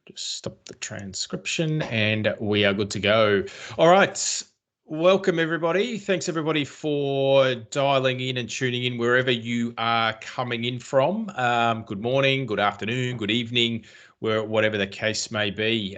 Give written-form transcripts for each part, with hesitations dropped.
Just stop the transcription and we are good to go. All right. Welcome, everybody. Thanks, everybody, for dialing in and tuning in wherever you are coming in from. Good morning, good afternoon, good evening, whatever the case may be.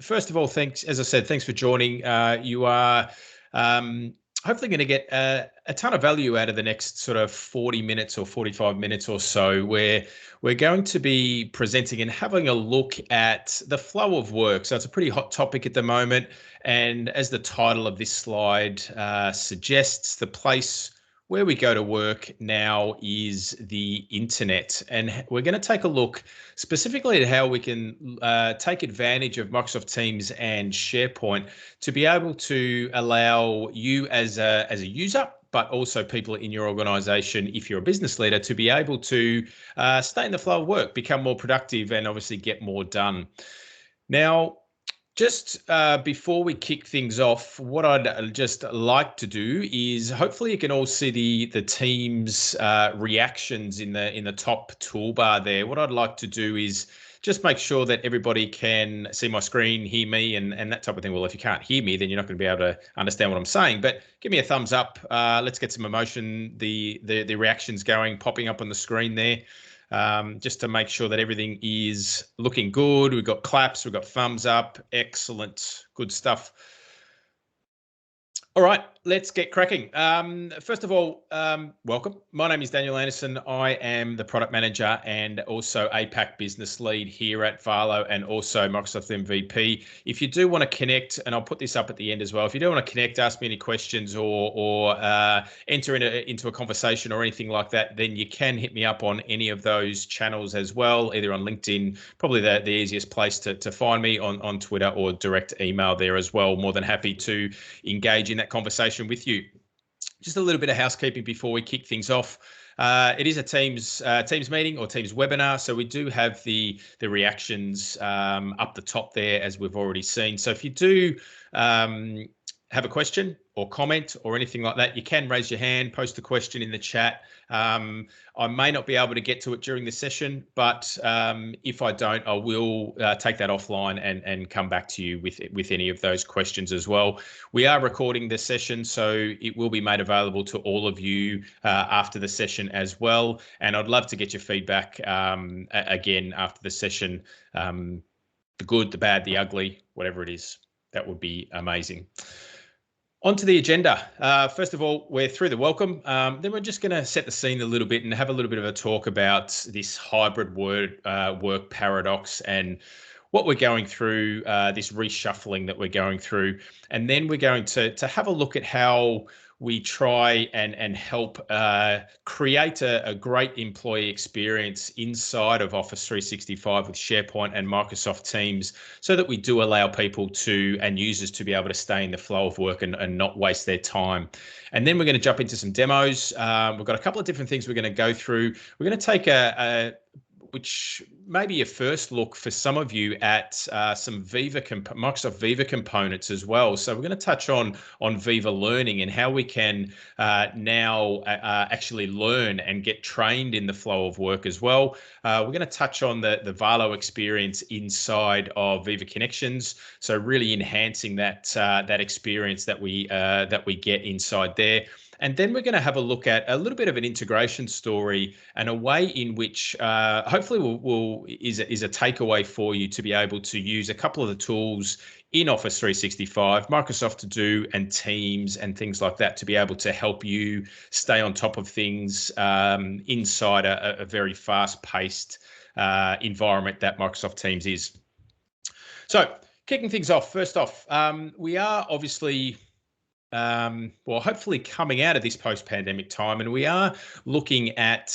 First of all, thanks, as I said, thanks for joining. You are hopefully going to get a ton of value out of the next sort of 40 minutes or 45 minutes or so, where we're going to be presenting and having a look at the flow of work. So it's a pretty hot topic at the moment. And as the title of this slide suggests, the place where we go to work now is the internet. And we're going to take a look specifically at how we can take advantage of Microsoft Teams and SharePoint to be able to allow you as a user, but also people in your organization, if you're a business leader, to be able to stay in the flow of work, become more productive, and obviously get more done. Now, just before we kick things off, what I'd just like to do is hopefully you can all see the team's reactions in the top toolbar there. What I'd like to do is just make sure that everybody can see my screen, hear me, and that type of thing. Well, if you can't hear me, then you're not going to be able to understand what I'm saying. But give me a thumbs up. Let's get some emotion, the reactions going, popping up on the screen there. Just to make sure that everything is looking good. We've got claps, we've got thumbs up. Excellent, good stuff. All right, let's get cracking. First of all, welcome. My name is Daniel Anderson. I am the product manager and also APAC business lead here at Valo and also Microsoft MVP. If you do want to connect, and I'll put this up at the end as well, if you do want to connect, ask me any questions or enter into a conversation or anything like that, then you can hit me up on any of those channels as well, either on LinkedIn, probably the easiest place to find me, on Twitter, or direct email there as well. More than happy to engage in that conversation with you. Just a little bit of housekeeping before we kick things off. It is a Teams meeting or Teams webinar, so we do have the reactions up the top there, as we've already seen. So if you do have a question or comment or anything like that, you can raise your hand, post a question in the chat. I may not be able to get to it during the session, but if I don't, I will take that offline and come back to you with any of those questions as well. We are recording this session, so it will be made available to all of you after the session as well. And I'd love to get your feedback again after the session, the good, the bad, the ugly, whatever it is. That would be amazing. Onto the agenda. First of all, we're through the welcome. Then we're just going to set the scene a little bit and have a little bit of a talk about this hybrid work paradox and what we're going through, this reshuffling that we're going through. And then we're going to have a look at how we try and help create a great employee experience inside of Office 365 with SharePoint and Microsoft Teams, so that we do allow people and users to be able to stay in the flow of work and not waste their time. And then we're going to jump into some demos. We've got a couple of different things we're going to go through. We're going to take which may be a first look for some of you at some Microsoft Viva components as well. So we're going to touch on Viva Learning and how we can now actually learn and get trained in the flow of work as well. We're going to touch on the Valo experience inside of Viva Connections, so really enhancing that experience that we get inside there. And then we're going to have a look at a little bit of an integration story and a way in which hopefully is a takeaway for you to be able to use a couple of the tools in Office 365, Microsoft To Do and Teams and things like that to be able to help you stay on top of things inside a very fast-paced environment that Microsoft Teams is. So kicking things off, first off, we are obviously hopefully coming out of this post-pandemic time, and we are looking at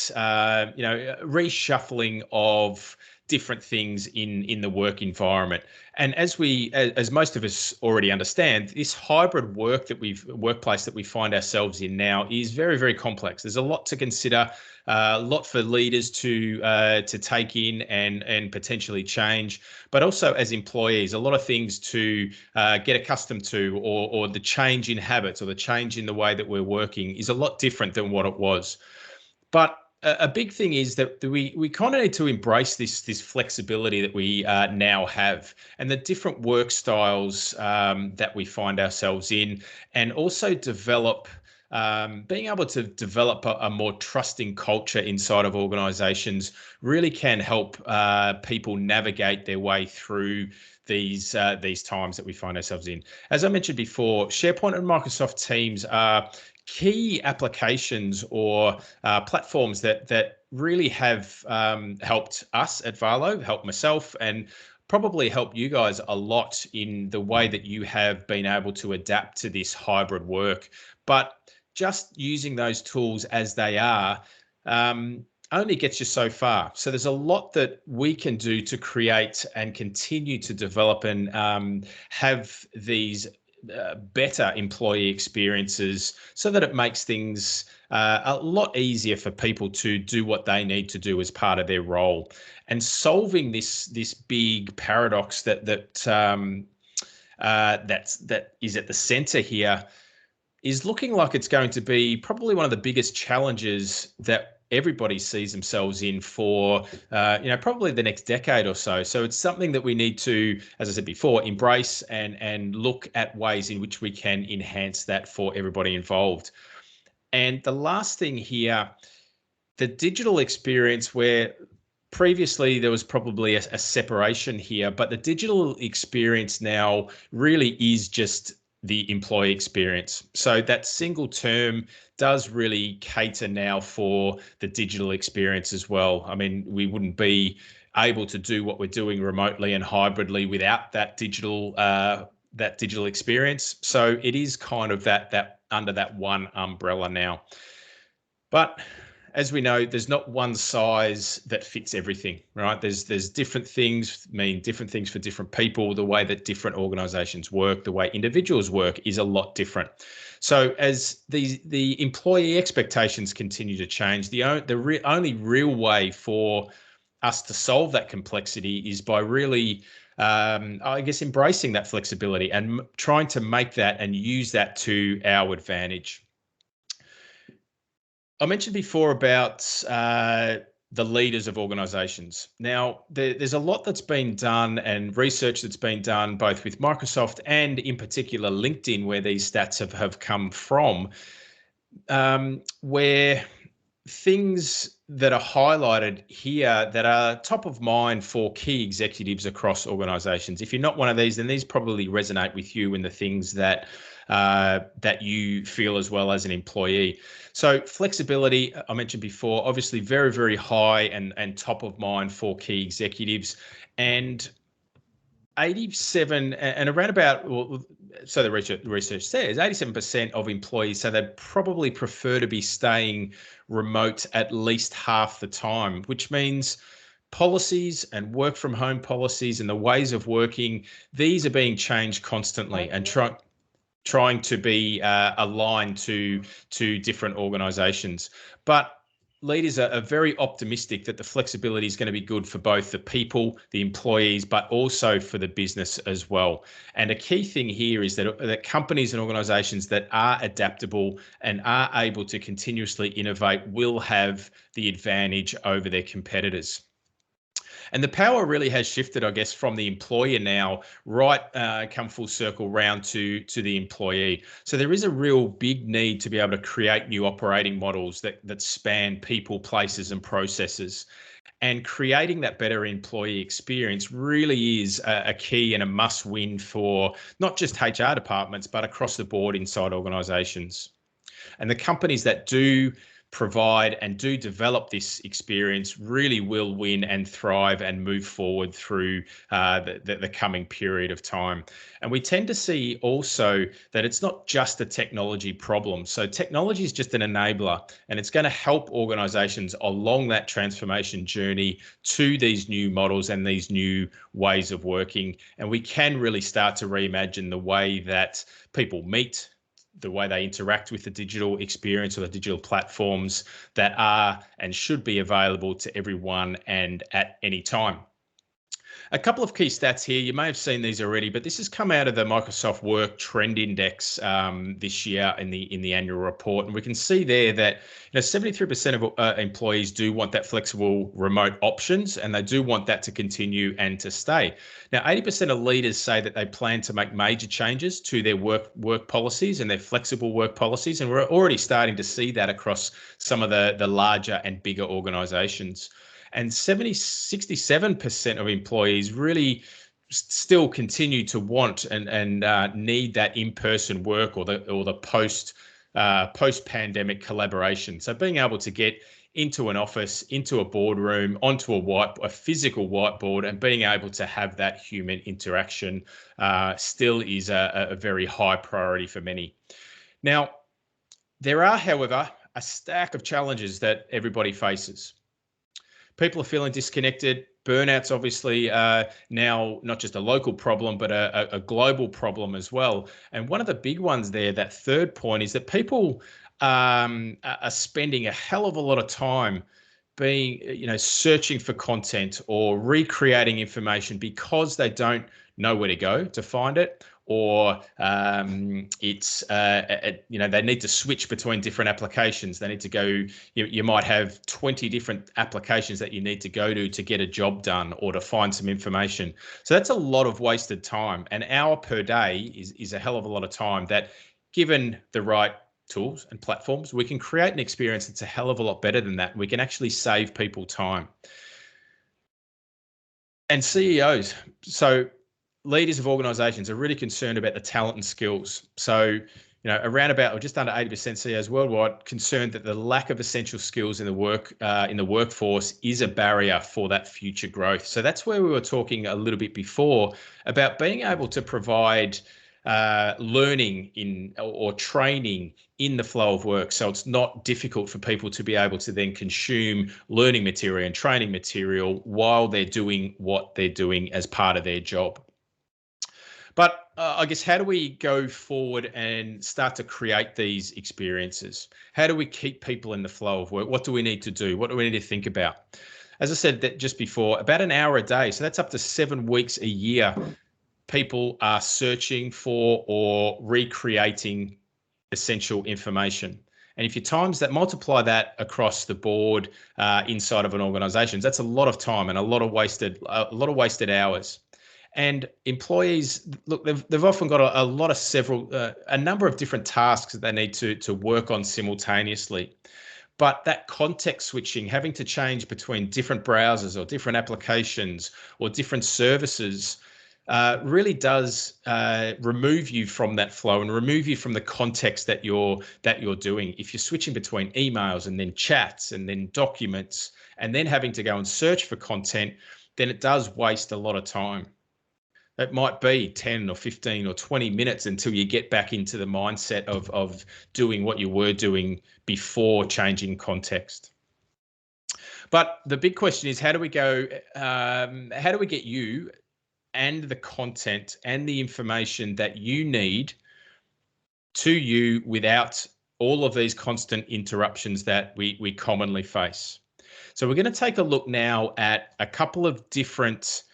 reshuffling of different things in the work environment. And as most of us already understand, this hybrid workplace that we find ourselves in now is very, very complex. There's a lot to consider, a lot for leaders to take in and potentially change, but also as employees, a lot of things to get accustomed to, or the change in habits or the change in the way that we're working is a lot different than what it was. But a big thing is that we kind of need to embrace this flexibility that we now have, and the different work styles that we find ourselves in, and also develop being able to develop a more trusting culture inside of organizations really can help people navigate their way through these times that we find ourselves in. As I mentioned before, SharePoint and Microsoft Teams are key applications or platforms that really have helped us at Valo, helped myself, and probably helped you guys a lot in the way that you have been able to adapt to this hybrid work. But just using those tools as they are only gets you so far. So there's a lot that we can do to create and continue to develop and have these better employee experiences so that it makes things a lot easier for people to do what they need to do as part of their role. And solving this big paradox that is at the center here is looking like it's going to be probably one of the biggest challenges that everybody sees themselves in for, probably the next decade or so. So it's something that we need to, as I said before, embrace and look at ways in which we can enhance that for everybody involved. And the last thing here, the digital experience, where previously there was probably a separation here, but the digital experience now really is just the employee experience. So that single term does really cater now for the digital experience as well. I mean, we wouldn't be able to do what we're doing remotely and hybridly without that digital experience. So it is kind of that under that one umbrella now. But as we know, there's not one size that fits everything, right? There's different things mean different things for different people. The way that different organizations work, the way individuals work is a lot different. So as the employee expectations continue to change, the only real way for us to solve that complexity is by really, embracing that flexibility and trying to make that and use that to our advantage. I mentioned before about the leaders of organizations. Now, there's a lot that's been done and research that's been done both with Microsoft and in particular LinkedIn, where these stats have come from, where things that are highlighted here that are top of mind for key executives across organizations. If you're not one of these, then these probably resonate with you and the things that you feel as well as an employee. So flexibility, I mentioned before, obviously very, very high and top of mind for key executives. And 87 and around about, so the research says 87% of employees say they'd probably prefer to be staying remote at least half the time, which means policies and work from home policies and the ways of working, these are being changed constantly and trying to be aligned to different organizations. But leaders are very optimistic that the flexibility is going to be good for both the people, the employees, but also for the business as well. And a key thing here is that companies and organizations that are adaptable and are able to continuously innovate will have the advantage over their competitors. And the power really has shifted, I guess, from the employer now, come full circle round to the employee. So there is a real big need to be able to create new operating models that span people, places, and processes. And creating that better employee experience really is a key and a must-win for not just HR departments, but across the board inside organizations. And the companies that do provide and do develop this experience really will win and thrive and move forward through the coming period of time. And we tend to see also that it's not just a technology problem. So technology is just an enabler, and it's going to help organizations along that transformation journey to these new models and these new ways of working. And we can really start to reimagine the way that people meet, the way they interact with the digital experience or the digital platforms that are and should be available to everyone and at any time. A couple of key stats here. You may have seen these already, but this has come out of the Microsoft Work Trend Index this year in the annual report, and we can see there that 73% of employees do want that flexible remote options, and they do want that to continue and to stay. Now, 80% of leaders say that they plan to make major changes to their work policies and their flexible work policies, and we're already starting to see that across some of the larger and bigger organizations. And 67% of employees really still continue to want and need that in-person work or the post-pandemic collaboration. So being able to get into an office, into a boardroom, onto a physical whiteboard, and being able to have that human interaction still is a very high priority for many. Now, there are, however, a stack of challenges that everybody faces. People are feeling disconnected. Burnout's obviously now not just a local problem, but a global problem as well. And one of the big ones there, that third point, is that people are spending a hell of a lot of time searching for content or recreating information because they don't know where to go to find it, or they need to switch between different applications. They need to go, you might have 20 different applications that you need to go to get a job done or to find some information. So that's a lot of wasted time. An hour per day is a hell of a lot of time that, given the right tools and platforms, we can create an experience that's a hell of a lot better than that. We can actually save people time. And CEOs, so leaders of organizations, are really concerned about the talent and skills. So, around about, or just under 80% CEOs worldwide concerned that the lack of essential skills in the workforce is a barrier for that future growth. So that's where we were talking a little bit before about being able to provide learning or training in the flow of work. So it's not difficult for people to be able to then consume learning material and training material while they're doing what they're doing as part of their job. But I guess, how do we go forward and start to create these experiences? How do we keep people in the flow of work? What do we need to do? What do we need to think about? As I said that just before, about an hour a day. So that's up to 7 weeks a year. People are searching for or recreating essential information. And if you multiply that across the board inside of an organization, that's a lot of time and a lot of wasted hours. And employees, look, they've often got a number of different tasks that they need to work on simultaneously. But that context switching, having to change between different browsers or different applications or different services, really does remove you from that flow and remove you from the context that you're doing. If you're switching between emails and then chats and then documents and then having to go and search for content, then it does waste a lot of time. It might be 10 or 15 or 20 minutes until you get back into the mindset of doing what you were doing before changing context. But the big question is, how do we get you and the content and the information that you need to you without all of these constant interruptions that we commonly face? So we're going to take a look now at a couple of different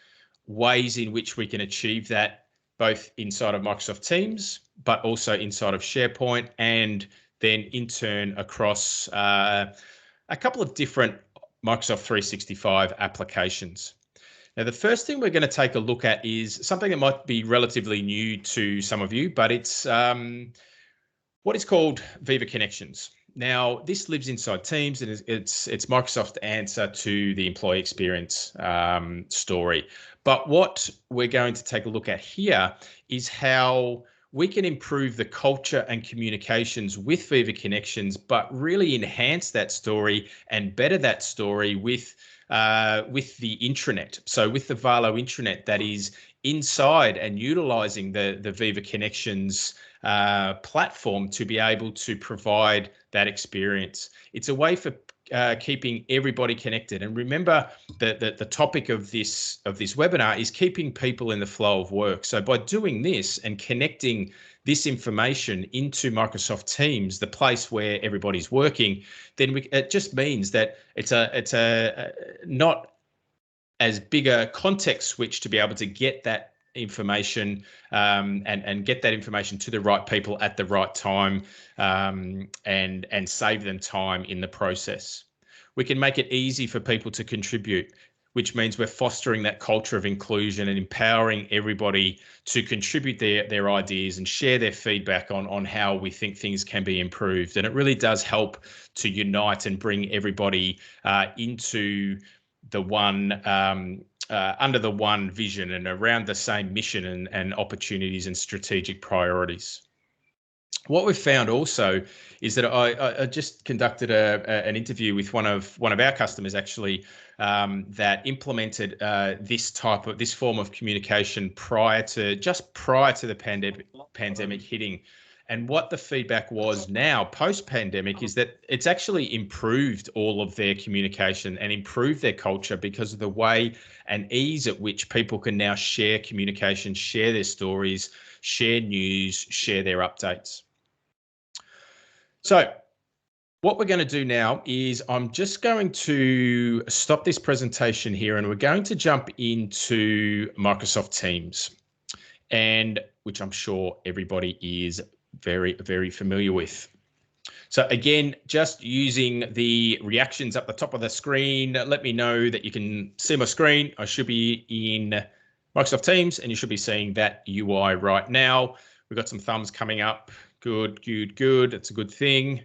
ways in which we can achieve that, both inside of Microsoft Teams, but also inside of SharePoint, and then in turn across a couple of different Microsoft 365 applications. Now, the first thing we're going to take a look at is something that might be relatively new to some of you, but it's what is called Viva Connections. Now, this lives inside Teams, and it's Microsoft's answer to the employee experience story. But what we're going to take a look at here is how we can improve the culture and communications with Viva Connections, but really enhance that story and better that story with the intranet. So with the Valo Intranet that is inside and utilizing the Viva Connections platform to be able to provide that experience. It's a way for keeping everybody connected. And remember that the topic of this webinar is keeping people in the flow of work. So by doing this and connecting this information into Microsoft Teams, the place where everybody's working, then it just means that it's not as bigger context switch to be able to get that information and get that information to the right people at the right time, and save them time in the process. We can make it easy for people to contribute, which means we're fostering that culture of inclusion and empowering everybody to contribute their ideas and share their feedback on how we think things can be improved. And it really does help to unite and bring everybody into the one under the one vision and around the same mission and opportunities and strategic priorities. What we've found also is that I just conducted an interview with one of our customers actually, that implemented this form of communication prior to the pandemic hitting. And what the feedback was now post-pandemic is that it's actually improved all of their communication and improved their culture because of the way and ease at which people can now share communication, share their stories, share news, share their updates. So what we're going to do now is I'm just going to stop this presentation here, and we're going to jump into Microsoft Teams, and which I'm sure everybody is very, very familiar with. So again, just using the reactions up the top of the screen, let me know that you can see my screen. I should be in Microsoft Teams and you should be seeing that UI right now. We've got some thumbs coming up. Good, good, good. It's a good thing.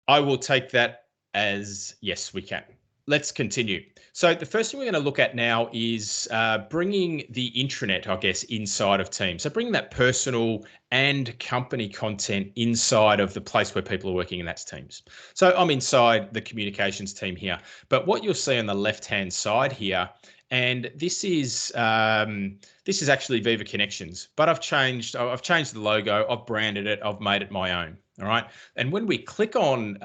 I will take that as yes, we can. Let's continue. So the first thing we're going to look at now is bringing the intranet, I guess, inside of Teams. So bringing that personal and company content inside of the place where people are working, and that's Teams. So I'm inside the communications team here, but what you'll see on the left-hand side here, and this is actually Viva Connections, but I've changed the logo, I've branded it, I've made it my own. All right, and when we click on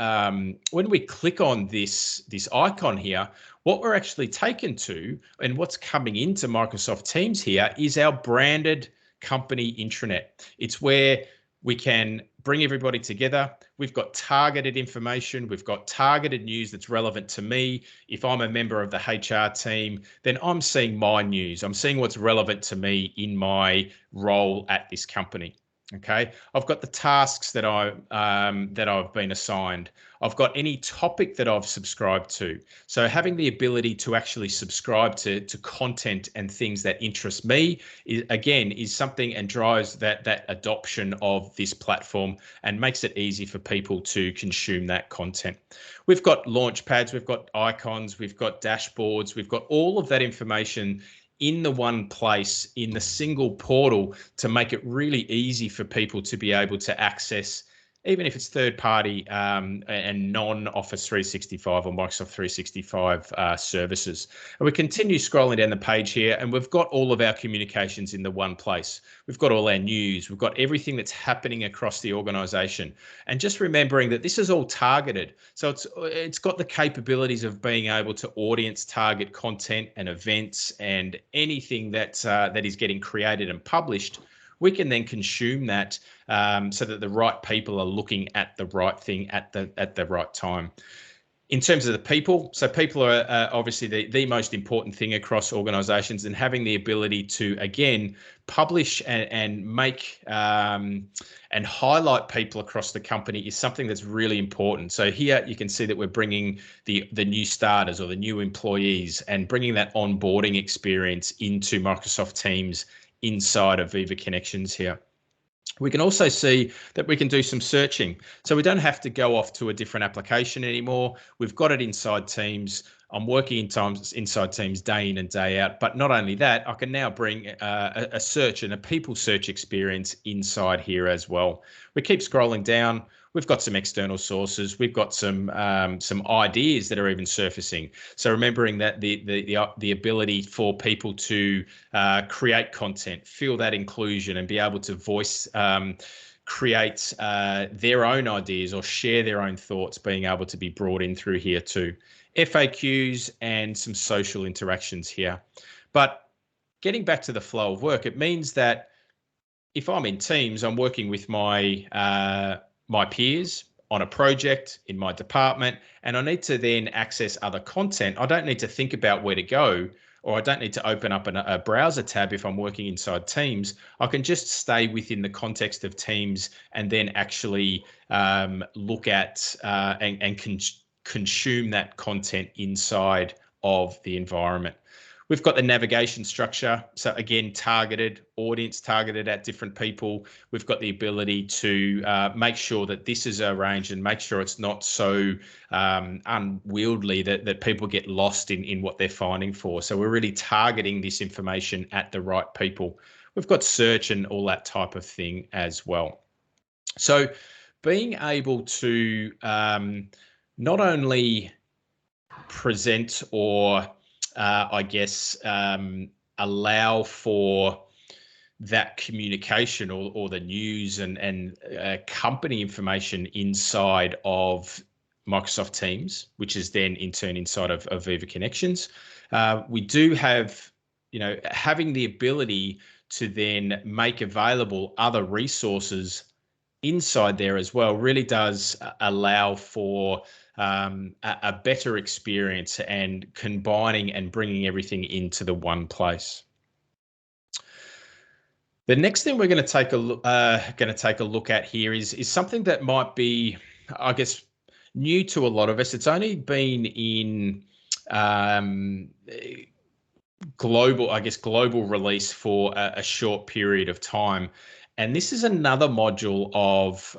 this icon here, what we're actually taken to and what's coming into Microsoft Teams here is our branded company intranet. It's where we can bring everybody together. We've got targeted information. We've got targeted news that's relevant to me. If I'm a member of the HR team, then I'm seeing my news. I'm seeing what's relevant to me in my role at this company. Okay, I've got the tasks that I've been assigned. I've got any topic that I've subscribed to. So having the ability to actually subscribe to content and things that interest me is something and drives that adoption of this platform and makes it easy for people to consume that content. We've got launch pads, we've got icons, we've got dashboards, we've got all of that information in the one place, in the single portal, to make it really easy for people to be able to access, even if it's third party and non-Office 365 or Microsoft 365 services. And we continue scrolling down the page here, and we've got all of our communications in the one place. We've got all our news, we've got everything that's happening across the organization. And just remembering that this is all targeted. So it's got the capabilities of being able to audience target content and events and anything that is getting created and published. We can then consume that so that the right people are looking at the right thing at the right time. In terms of the people, so people are obviously the most important thing across organizations, and having the ability to, again, publish and make and highlight people across the company is something that's really important. So here you can see that we're bringing the new starters or the new employees and bringing that onboarding experience into Microsoft Teams inside of Viva Connections here. We can also see that we can do some searching. So we don't have to go off to a different application anymore. We've got it inside Teams. I'm working inside Teams day in and day out. But not only that, I can now bring a search and a people search experience inside here as well. We keep scrolling down. We've got some external sources. We've got some ideas that are even surfacing. So remembering that the ability for people to create content, feel that inclusion, and be able to voice, create their own ideas or share their own thoughts, being able to be brought in through here too. FAQs and some social interactions here. But getting back to the flow of work, it means that if I'm in Teams, I'm working with my peers on a project in my department and I need to then access other content, I don't need to think about where to go, or I don't need to open up a browser tab if I'm working inside Teams. I can just stay within the context of Teams and then actually look at and consume that content inside of the environment. We've got the navigation structure. So again, audience targeted at different people. We've got the ability to make sure that this is arranged and make sure it's not so unwieldy that people get lost in what they're finding for. So we're really targeting this information at the right people. We've got search and all that type of thing as well. So being able to not only present or allow for that communication or the news and company information inside of Microsoft Teams, which is then in turn inside of Viva Connections. We do have, having the ability to then make available other resources inside there as well really does allow for a better experience and combining and bringing everything into the one place. The next thing we're going to take a look at here is something that might be, I guess, new to a lot of us. It's only been in global release for a short period of time. And this is another module of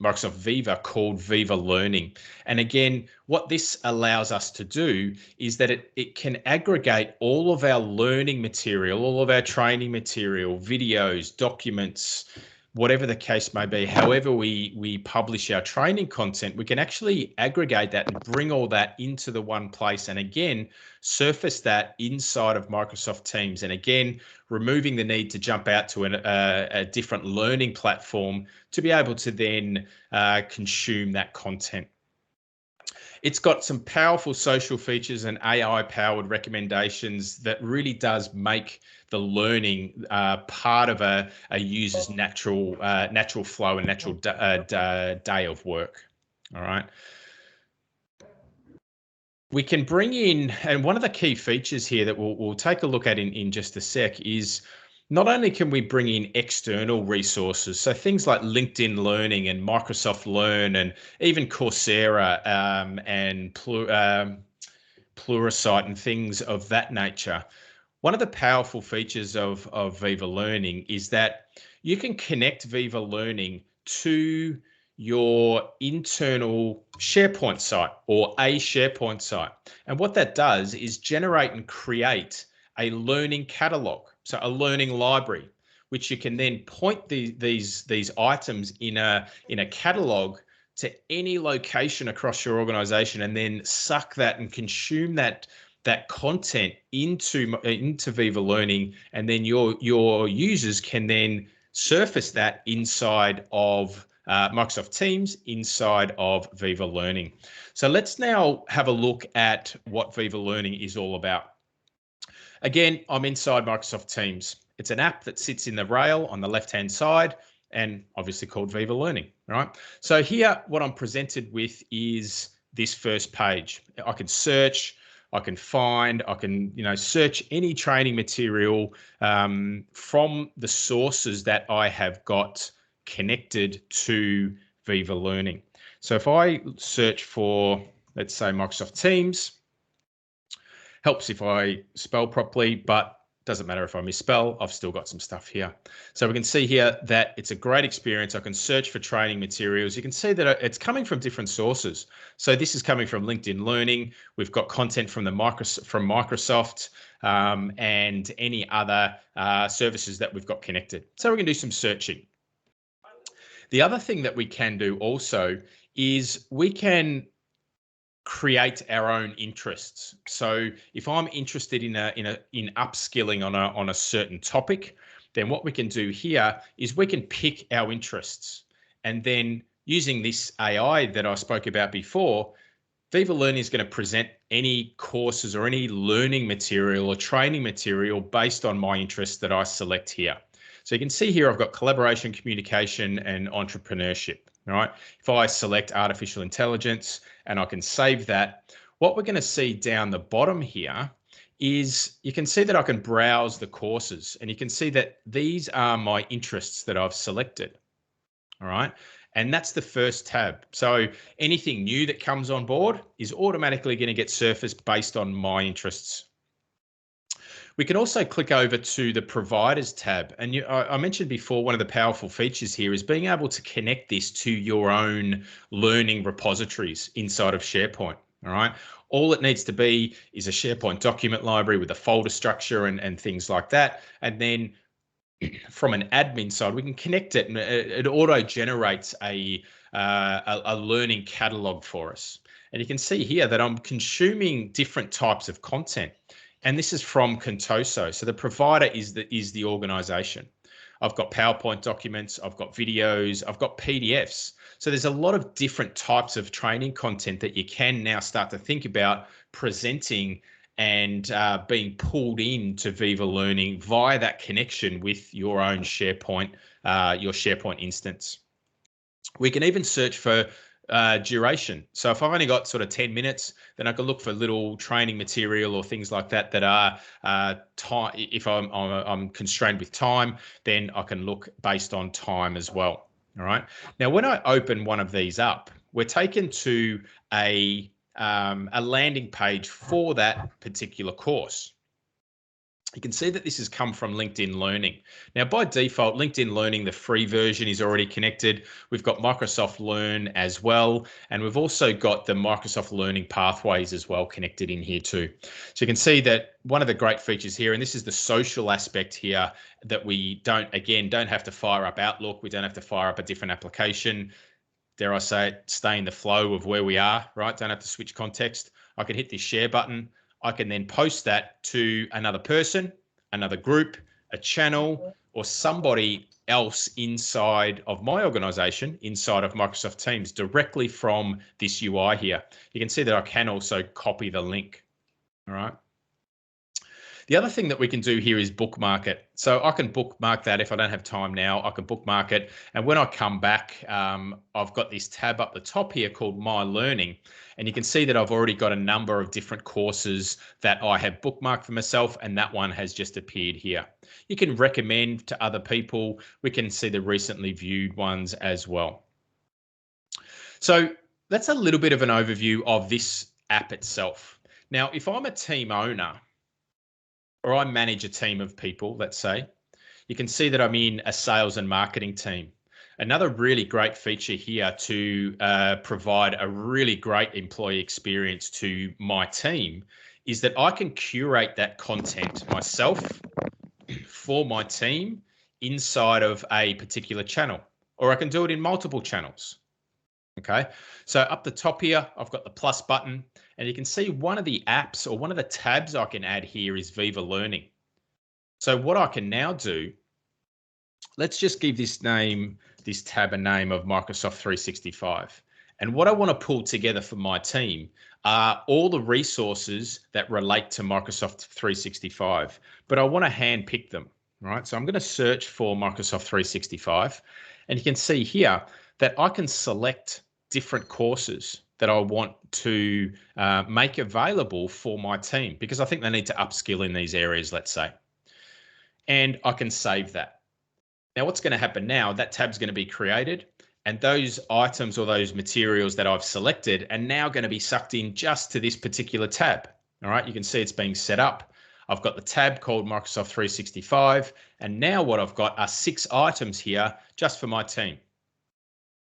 Microsoft Viva called Viva Learning. And again, what this allows us to do is that it can aggregate all of our learning material, all of our training material, videos, documents, whatever the case may be. However we publish our training content, we can actually aggregate that and bring all that into the one place, and again surface that inside of Microsoft Teams, and again removing the need to jump out to a different learning platform to be able to then consume that content. It's got some powerful social features and AI-powered recommendations that really does make the learning part of a user's natural flow and natural day of work. All right. We can bring in, and one of the key features here that we'll take a look at in just a sec is not only can we bring in external resources, so things like LinkedIn Learning and Microsoft Learn and even Coursera and Pluralsight and things of that nature. One of the powerful features of Viva Learning is that you can connect Viva Learning to your internal SharePoint site or a SharePoint site. And what that does is generate and create a learning catalog, so a learning library, which you can then point these items in a catalog to any location across your organization, and then suck that and consume that content into Viva Learning, and then your users can then surface that inside of Microsoft Teams, inside of Viva Learning. So let's now have a look at what Viva Learning is all about. Again, I'm inside Microsoft Teams. It's an app that sits in the rail on the left-hand side and obviously called Viva Learning, right? So here, what I'm presented with is this first page. I can search, I can find, I can search any training material from the sources that I have got connected to Viva Learning. So if I search for, let's say, Microsoft Teams, helps if I spell properly, but doesn't matter if I misspell, I've still got some stuff here. So we can see here that it's a great experience. I can search for training materials. You can see that it's coming from different sources. So this is coming from LinkedIn Learning. We've got content from Microsoft and any other services that we've got connected. So we can do some searching. The other thing that we can do also is we can create our own interests. So if I'm interested in upskilling on a certain topic, then what we can do here is we can pick our interests, and then using this AI that I spoke about before, Viva Learning is going to present any courses or any learning material or training material based on my interests that I select here. So you can see here I've got collaboration, communication, and entrepreneurship. All right. If I select artificial intelligence and I can save that, what we're going to see down the bottom here is you can see that I can browse the courses, and you can see that these are my interests that I've selected. All right. And that's the first tab. So anything new that comes on board is automatically going to get surfaced based on my interests. We can also click over to the providers tab. And I mentioned before, one of the powerful features here is being able to connect this to your own learning repositories inside of SharePoint. All right. All it needs to be is a SharePoint document library with a folder structure and things like that. And then from an admin side, we can connect it, and it auto generates a learning catalog for us. And you can see here that I'm consuming different types of content, and this is from Contoso. So the provider is the organization. I've got PowerPoint documents, I've got videos, I've got PDFs. So there's a lot of different types of training content that you can now start to think about presenting and being pulled into Viva Learning via that connection with your own SharePoint, your SharePoint instance. We can even search for duration. So if I've only got sort of 10 minutes, then I can look for little training material or things like that that are time. If I'm constrained with time, then I can look based on time as well. All right. Now, when I open one of these up, we're taken to a landing page for that particular course. You can see that this has come from LinkedIn Learning. Now, by default, LinkedIn Learning, the free version, is already connected. We've got Microsoft Learn as well, and we've also got the Microsoft Learning pathways as well connected in here too. So you can see that one of the great features here, and this is the social aspect here, that we don't have to fire up Outlook. We don't have to fire up a different application. Dare I say it, stay in the flow of where we are, right? Don't have to switch context. I can hit this share button. I can then post that to another person, another group, a channel, or somebody else inside of my organization, inside of Microsoft Teams, directly from this UI here. You can see that I can also copy the link, all right? The other thing that we can do here is bookmark it. So I can bookmark that if I don't have time now. I can bookmark it. And when I come back, I've got this tab up the top here called My Learning. And you can see that I've already got a number of different courses that I have bookmarked for myself, and that one has just appeared here. You can recommend to other people. We can see the recently viewed ones as well. So that's a little bit of an overview of this app itself. Now, if I'm a team owner, or I manage a team of people, let's say, you can see that I'm in a sales and marketing team. Another really great feature here to provide a really great employee experience to my team is that I can curate that content myself for my team inside of a particular channel, or I can do it in multiple channels. Okay, so up the top here, I've got the plus button, and you can see one of the apps or one of the tabs I can add here is Viva Learning. So what I can now do, let's just give this tab a name of Microsoft 365. And what I want to pull together for my team are all the resources that relate to Microsoft 365, but I want to hand pick them, right? So I'm going to search for Microsoft 365, and you can see here that I can select different courses that I want to make available for my team, because I think they need to upskill in these areas, let's say. And I can save that. Now, what's going to happen now, that tab's going to be created, and those items or those materials that I've selected are now going to be sucked in just to this particular tab. All right, you can see it's being set up. I've got the tab called Microsoft 365, and now what I've got are 6 items here just for my team.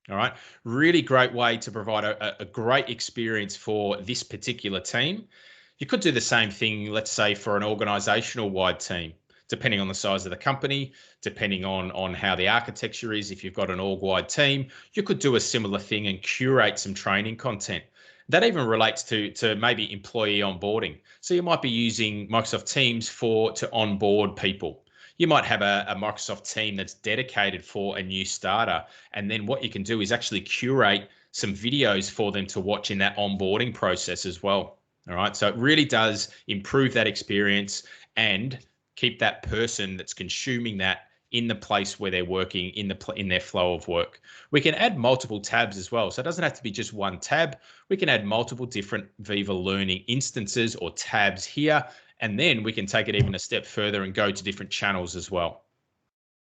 All right, really great way to provide a great experience for this particular team. You could do the same thing, let's say, for an organizational wide team, depending on the size of the company, depending on how the architecture is. If you've got an org-wide team, you could do a similar thing and curate some training content. That even relates to maybe employee onboarding. So you might be using Microsoft Teams to onboard people. You might have a Microsoft team that's dedicated for a new starter. And then what you can do is actually curate some videos for them to watch in that onboarding process as well. All right. So it really does improve that experience and keep that person that's consuming that in the place where they're working in their flow of work. We can add multiple tabs as well. So it doesn't have to be just one tab. We can add multiple different Viva Learning instances or tabs here. And then we can take it even a step further and go to different channels as well.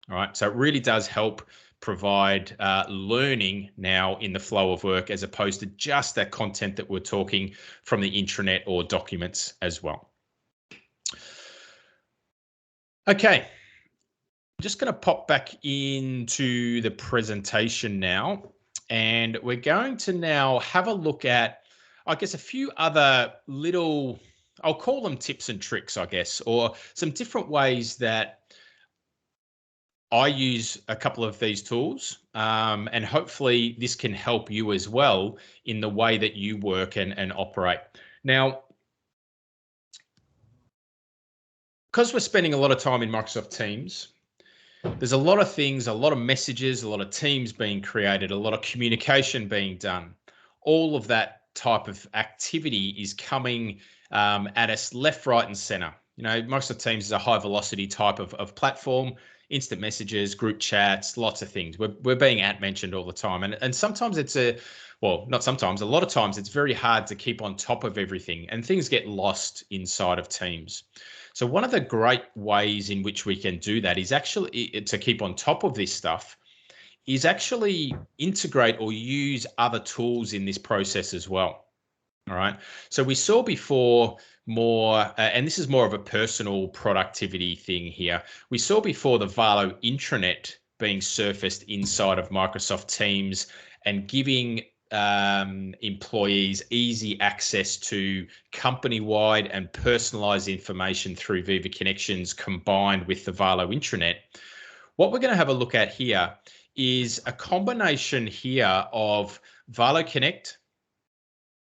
All right. So it really does help provide learning now in the flow of work, as opposed to just that content that we're talking from the intranet or documents as well. Okay, I'm just going to pop back into the presentation now, and we're going to now have a look at, I guess, a few other little, I'll call them tips and tricks, I guess, or some different ways that I use a couple of these tools, and hopefully this can help you as well in the way that you work and operate. Now, because we're spending a lot of time in Microsoft Teams, there's a lot of things, a lot of messages, a lot of teams being created, a lot of communication being done. All of that type of activity is coming at us left, right, and center. You know, Microsoft Teams is a high velocity type of platform. Instant messages, group chats, lots of things. We're being mentioned all the time. And sometimes it's not sometimes, a lot of times it's very hard to keep on top of everything, and things get lost inside of Teams. So one of the great ways in which we can do that is actually to keep on top of this stuff is actually integrate or use other tools in this process as well. All right. So we saw before more, and this is more of a personal productivity thing here. We saw before the Valo Intranet being surfaced inside of Microsoft Teams and giving employees easy access to company-wide and personalized information through Viva Connections combined with the Valo Intranet. What we're going to have a look at here is a combination here of Valo Connect,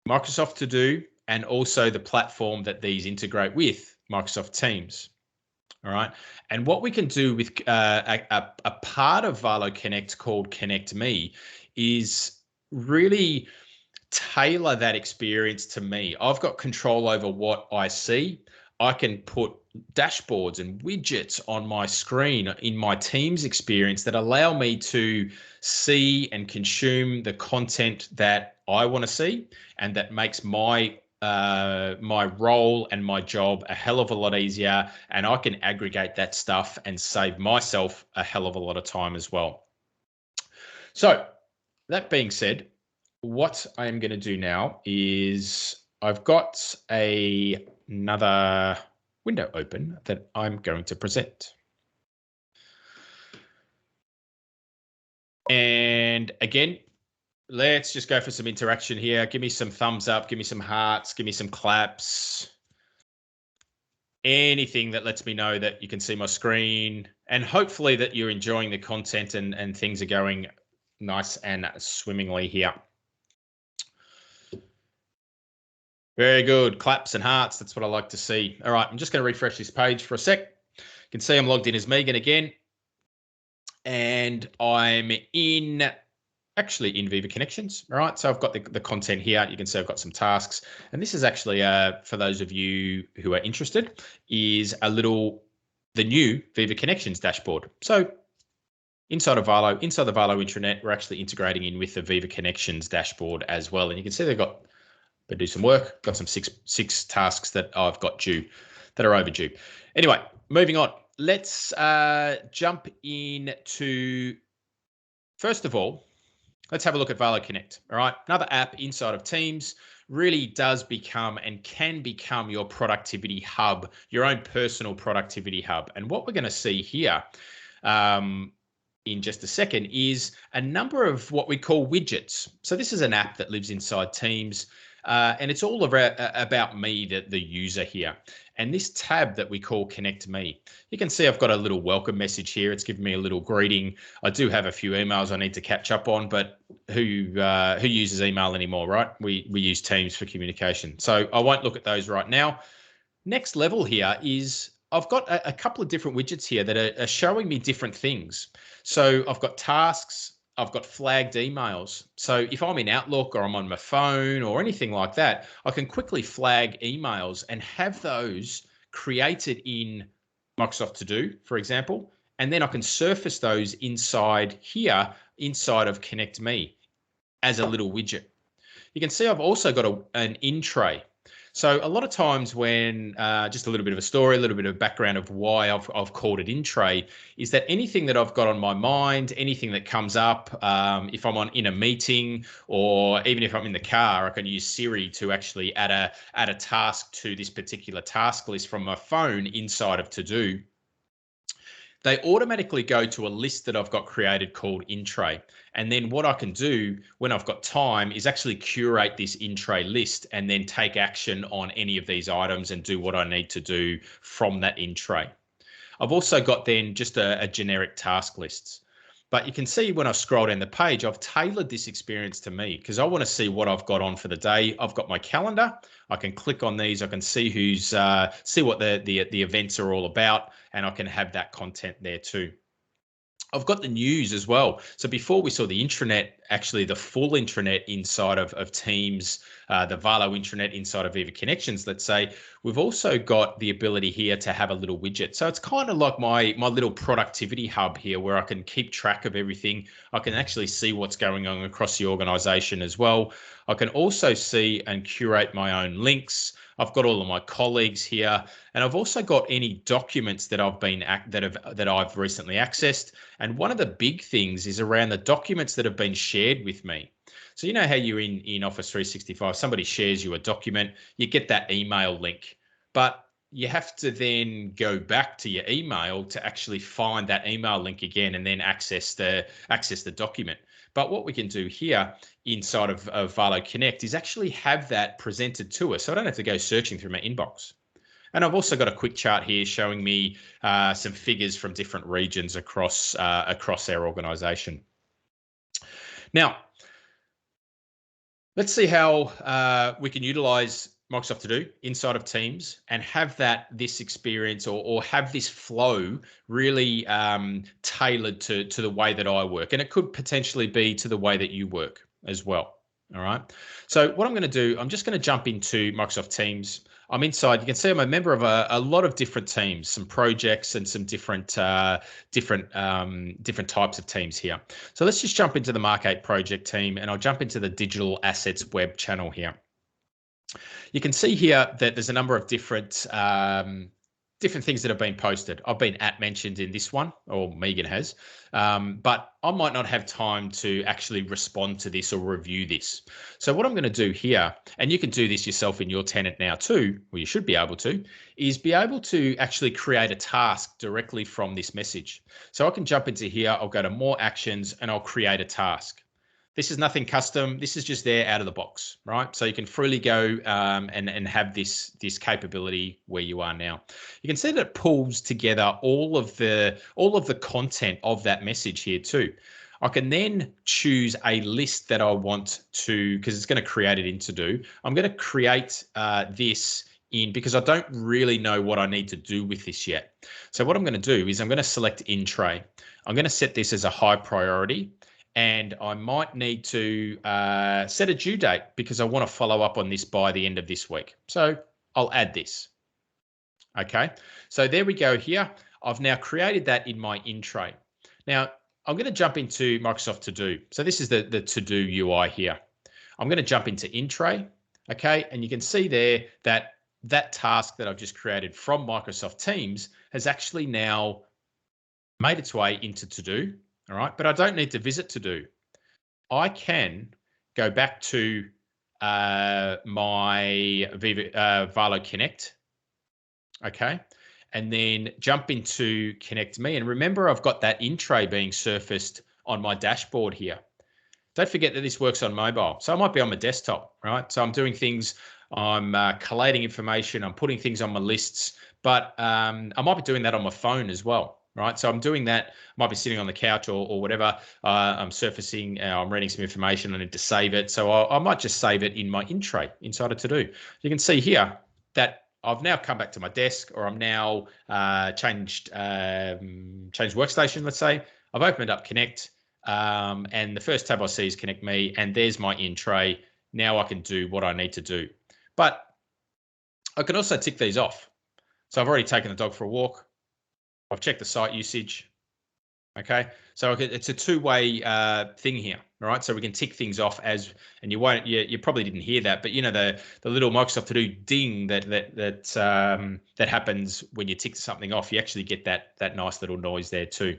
Microsoft To Do, and also the platform that these integrate with, Microsoft Teams. All right. And what we can do with a part of Valo Connect called Connect Me is really tailor that experience to me. I've got control over what I see. I can put dashboards and widgets on my screen in my Teams experience that allow me to see and consume the content that I want to see, and that makes my role and my job a hell of a lot easier, and I can aggregate that stuff and save myself a hell of a lot of time as well. So that being said, what I am going to do now is I've got another window open that I'm going to present. And again, let's just go for some interaction here. Give me some thumbs up, give me some hearts, give me some claps. Anything that lets me know that you can see my screen, and hopefully that you're enjoying the content and things are going nice and swimmingly here. Very good. Claps and hearts. That's what I like to see. All right. I'm just going to refresh this page for a sec. You can see I'm logged in as Megan again. And I'm actually in Viva Connections. All right. So I've got the content here. You can see I've got some tasks. And this is actually, for those of you who are interested, is the new Viva Connections dashboard. So inside the Valo Intranet, we're actually integrating in with the Viva Connections dashboard as well. And you can see they've got to do some work. Got some six tasks that I've got that are overdue. Anyway, moving on. Let's jump into, first of all, let's have a look at Valo Connect. All right, another app inside of Teams really does become and can become your productivity hub, your own personal productivity hub. And what we're going to see here in just a second is a number of what we call widgets. So this is an app that lives inside Teams. And it's all about me, the user here. And this tab that we call Connect Me, you can see I've got a little welcome message here. It's giving me a little greeting. I do have a few emails I need to catch up on, but who uses email anymore, right? We use Teams for communication. So I won't look at those right now. Next level here is I've got a couple of different widgets here that are showing me different things. So I've got tasks. I've got flagged emails. So if I'm in Outlook or I'm on my phone or anything like that, I can quickly flag emails and have those created in Microsoft To Do, for example, and then I can surface those inside here, inside of Connect Me as a little widget. You can see I've also got an in tray. So a lot of times when, just a little bit of a story, a little bit of background of why I've called it in tray, is that anything that I've got on my mind, anything that comes up, if I'm in a meeting, or even if I'm in the car, I can use Siri to actually add a task to this particular task list from my phone inside of To Do. They automatically go to a list that I've got created called in tray. And then what I can do when I've got time is actually curate this in tray list and then take action on any of these items and do what I need to do from that in tray. I've also got then just a generic task lists. But you can see when I scroll down the page, I've tailored this experience to me because I want to see what I've got on for the day. I've got my calendar. I can click on these. I can see see what the events are all about, and I can have that content there too. I've got the news as well. So before we saw the intranet, actually the full intranet inside of Teams, the Valo Intranet inside of Viva Connections, let's say, we've also got the ability here to have a little widget. So it's kind of like my little productivity hub here where I can keep track of everything. I can actually see what's going on across the organization as well. I can also see and curate my own links. I've got all of my colleagues here, and I've also got any documents that I've recently accessed. And one of the big things is around the documents that have been shared with me. So you know how you're in Office 365, somebody shares you a document, you get that email link, but you have to then go back to your email to actually find that email link again and then access the document. But what we can do here inside of Valo Connect is actually have that presented to us. So I don't have to go searching through my inbox. And I've also got a quick chart here showing me some figures from different regions across our organization. Now, let's see how we can utilize Microsoft To Do inside of Teams and have this experience or have this flow really tailored to the way that I work. And it could potentially be to the way that you work as well. All right. So what I'm going to do, I'm just going to jump into Microsoft Teams. I'm inside. You can see I'm a member of a lot of different teams, some projects and some different types of teams here. So let's just jump into the Mark 8 project team, and I'll jump into the digital assets web channel here. You can see here that there's a number of different things that have been posted. I've been mentioned in this one, or Megan has, but I might not have time to actually respond to this or review this. So what I'm going to do here, and you can do this yourself in your tenant now too, or you should be able to, is be able to actually create a task directly from this message. So I can jump into here, I'll go to more actions, and I'll create a task. This is nothing custom. This is just there out of the box, right? So you can freely go and have this capability where you are now. You can see that it pulls together all of the content of that message here too. I can then choose a list that I want to, because it's going to create it in To Do. I'm going to create this because I don't really know what I need to do with this yet. So what I'm going to do is I'm going to select in tray. I'm going to set this as a high priority. And I might need to set a due date because I want to follow up on this by the end of this week. So I'll add this. Okay, so there we go here. I've now created that in my in tray. Now I'm going to jump into Microsoft To Do. So this is the To Do UI here. I'm going to jump into in tray. Okay, and you can see there that task that I've just created from Microsoft Teams has actually now made its way into To Do. All right, but I don't need to visit To Do. I can go back to my Valo Connect, okay, and then jump into Connect Me. And remember, I've got that in tray being surfaced on my dashboard here. Don't forget that this works on mobile. So I might be on my desktop, right? So I'm doing things, I'm collating information, I'm putting things on my lists, but I might be doing that on my phone as well. Right, so I'm doing that. I might be sitting on the couch or whatever. I'm surfacing. I'm reading some information. I need to save it, so I might just save it in my in tray inside of To Do. You can see here that I've now come back to my desk, or I'm now changed workstation. Let's say I've opened up Connect, and the first tab I see is Connect Me, and there's my in tray. Now I can do what I need to do, but I can also tick these off. So I've already taken the dog for a walk. I've checked the site usage. Okay, so it's a two-way thing here. All right, so we can tick things off as, and you probably didn't hear that, but you know the little Microsoft To Do ding that happens when you tick something off. You actually get that nice little noise there too.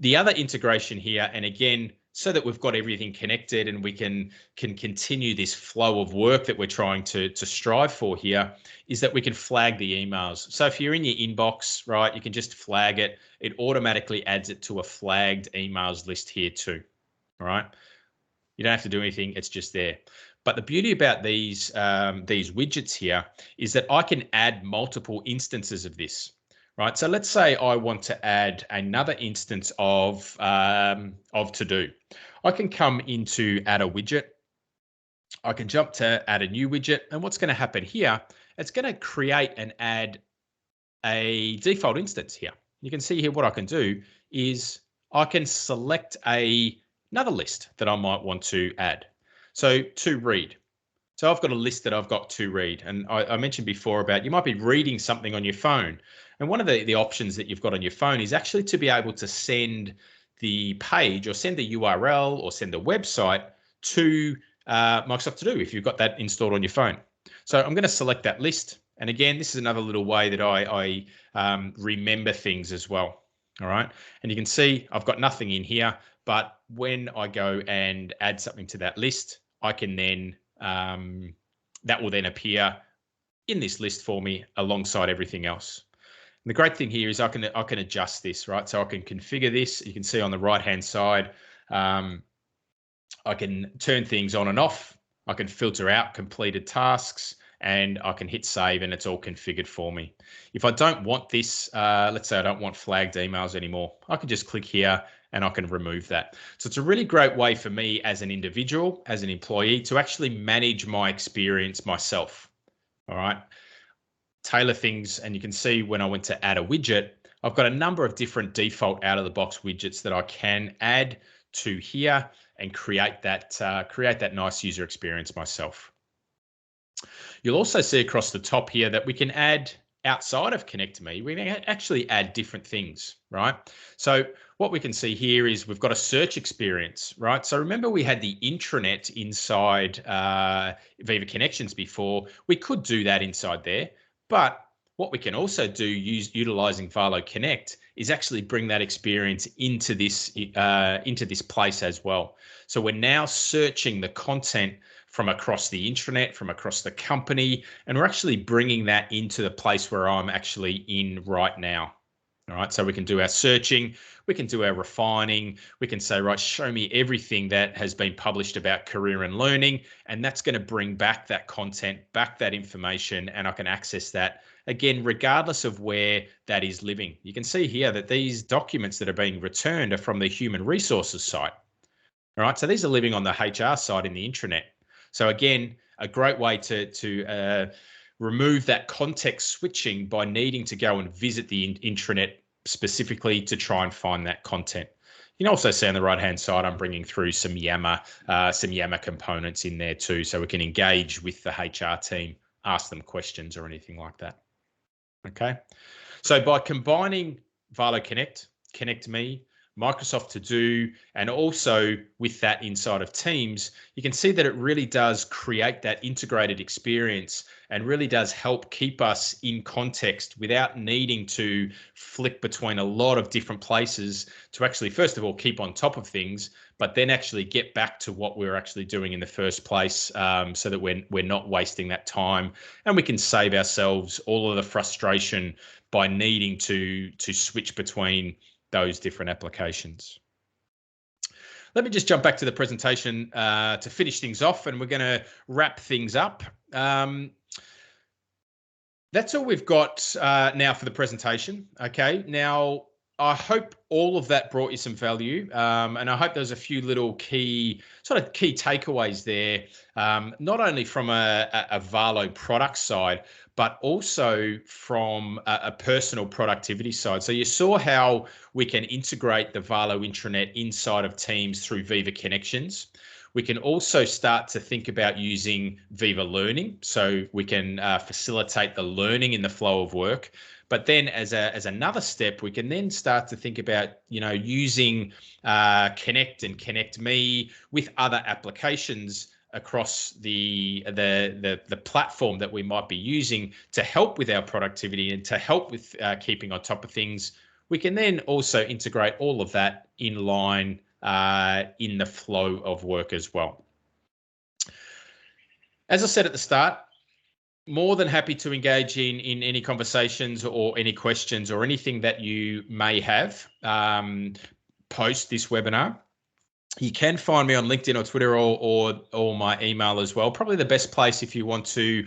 The other integration here, and again, so that we've got everything connected and we can continue this flow of work that we're trying to strive for here, is that we can flag the emails. So if you're in your inbox, right, you can just flag it. It automatically adds it to a flagged emails list here too. All right. You don't have to do anything. It's just there. But the beauty about these widgets here is that I can add multiple instances of this. Right, so let's say I want to add another instance of To Do. I can come into Add a Widget. I can jump to Add a New Widget, and what's going to happen here? It's going to create and add a default instance here. You can see here what I can do is I can select another list that I might want to add. So to read. So I've got a list that I've got to read. And I mentioned before about you might be reading something on your phone. And one of the options that you've got on your phone is actually to be able to send the page or send the URL or send the website to Microsoft To Do if you've got that installed on your phone. So I'm going to select that list. And again, this is another little way that I remember things as well. All right. And you can see I've got nothing in here, but when I go and add something to that list, I can then that will then appear in this list for me alongside everything else. And the great thing here is I can adjust this, right? So I can configure this. You can see on the right-hand side, I can turn things on and off. I can filter out completed tasks, and I can hit save, and it's all configured for me. If I don't want this, let's say I don't want flagged emails anymore, I can just click here and I can remove that. So it's a really great way for me as an individual, as an employee, to actually manage my experience myself. All right. Tailor things, and you can see when I went to add a widget, I've got a number of different default out-of-the-box widgets that I can add to here and create that nice user experience myself. You'll also see across the top here that we can add outside of Connect Me, we can actually add different things, right? So what we can see here is we've got a search experience, right? So remember we had the intranet inside Viva Connections before. We could do that inside there, but what we can also do utilizing Valo Connect is actually bring that experience into this place as well. So we're now searching the content from across the intranet, from across the company, and we're actually bringing that into the place where I'm actually in right now. All right, so we can do our searching, we can do our refining, we can say, right, show me everything that has been published about career and learning, and that's going to bring back that content, back that information, and I can access that, again, regardless of where that is living. You can see here that these documents that are being returned are from the human resources site. All right, so these are living on the HR side in the intranet. So again, a great way to remove that context switching by needing to go and visit the intranet specifically to try and find that content. You can also see on the right-hand side, I'm bringing through some Yammer components in there too, so we can engage with the HR team, ask them questions or anything like that. Okay, so by combining Valo Connect, Connect Me, Microsoft To Do, and also with that inside of Teams, you can see that it really does create that integrated experience and really does help keep us in context without needing to flick between a lot of different places to actually, first of all, keep on top of things, but then actually get back to what we're actually doing in the first place, so that we're not wasting that time, and we can save ourselves all of the frustration by needing to switch between those different applications. Let me just jump back to the presentation to finish things off, and we're going to wrap things up. That's all we've got now for the presentation. Okay, now I hope all of that brought you some value, and I hope there's a few little key takeaways there, not only from a Valo product side, but also from a personal productivity side. So you saw how we can integrate the Valo Intranet inside of Teams through Viva Connections. We can also start to think about using Viva Learning, so we can facilitate the learning in the flow of work. But then as another step, we can then start to think about, using Connect and Connect Me with other applications across the platform that we might be using to help with our productivity and to help with keeping on top of things. We can then also integrate all of that in line in the flow of work as well. As I said at the start, more than happy to engage in any conversations or any questions or anything that you may have post this webinar. You can find me on LinkedIn or Twitter or my email as well. Probably the best place if you want to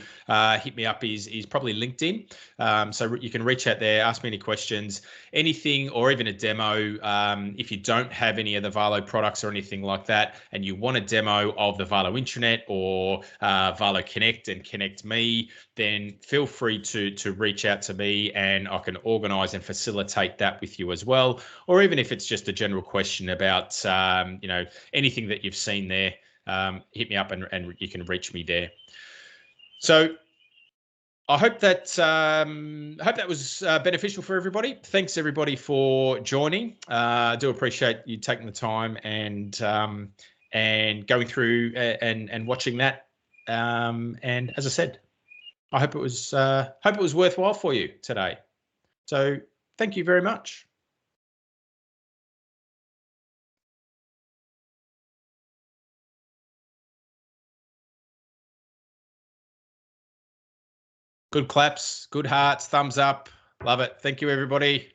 hit me up is probably LinkedIn. So you can reach out there, ask me any questions, anything, or even a demo. If you don't have any of the Valo products or anything like that, and you want a demo of the Valo Intranet or Valo Connect and Connect Me, then feel free to reach out to me and I can organize and facilitate that with you as well. Or even if it's just a general question about, anything that you've seen there, hit me up and you can reach me there. So I hope that was beneficial for everybody. Thanks everybody for joining. I do appreciate you taking the time and going through and watching that. And as I said, I hope it was worthwhile for you today. So thank you very much. Good claps, good hearts, thumbs up. Love it. Thank you, everybody.